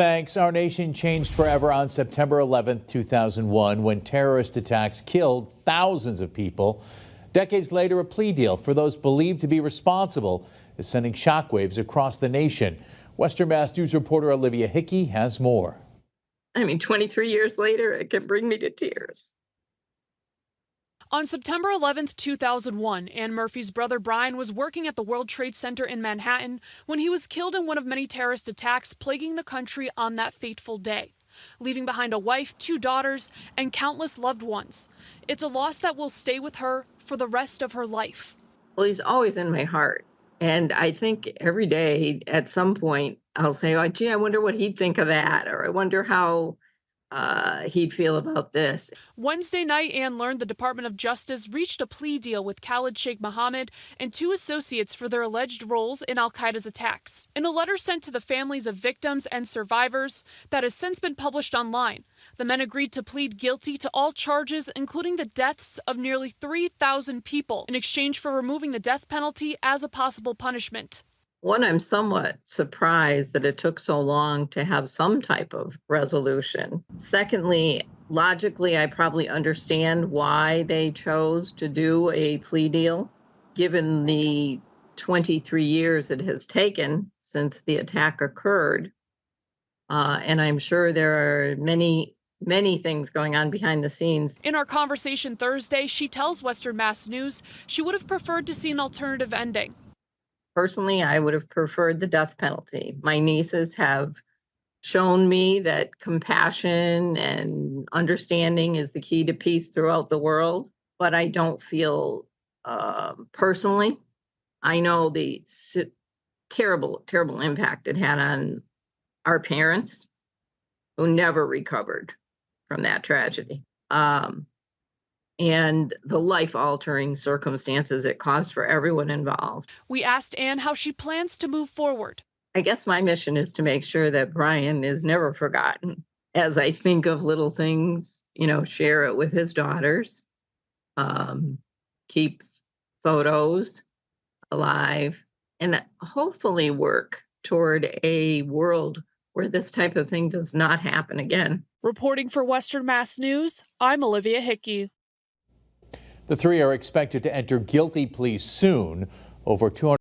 Thanks. Our nation changed forever on September 11th, 2001, when terrorist attacks killed thousands of people. Decades later, a plea deal for those believed to be responsible is sending shockwaves across the nation. Western Mass News reporter Olivia Hickey has more. 23 years later, it can bring me to tears. On September 11th, 2001, Ann Murphy's brother Brian was working at the World Trade Center in Manhattan when he was killed in one of many terrorist attacks plaguing the country on that fateful day, leaving behind a wife, 2 daughters, and countless loved ones. It's a loss that will stay with her for the rest of her life. Well, he's always in my heart. And I think every day at some point I'll say, oh, gee, I wonder what he'd think of that. Or I wonder how he'd feel about this. Wednesday night, Ann learned the Department of Justice reached a plea deal with Khalid Sheikh Mohammed and 2 associates for their alleged roles in al-Qaeda's attacks. In a letter sent to the families of victims and survivors that has since been published online, the men agreed to plead guilty to all charges, including the deaths of nearly 3,000 people, in exchange for removing the death penalty as a possible punishment. One, I'm somewhat surprised that it took so long to have some type of resolution. Secondly, logically, I probably understand why they chose to do a plea deal, given the 23 years it has taken since the attack occurred. And I'm sure there are many things going on behind the scenes. In our conversation Thursday, she tells Western Mass News she would have preferred to see an alternative ending. Personally, I would have preferred the death penalty. My nieces have shown me that compassion and understanding is the key to peace throughout the world, but I don't feel personally, I know the terrible, terrible impact it had on our parents who never recovered from that tragedy. And the life-altering circumstances it caused for everyone involved. We asked Ann how she plans to move forward. I guess my mission is to make sure that Brian is never forgotten. As I think of little things, share it with his daughters, keep photos alive, and hopefully work toward a world where this type of thing does not happen again. Reporting for Western Mass News, I'm Olivia Hickey. The 3 are expected to enter guilty pleas soon. Over 200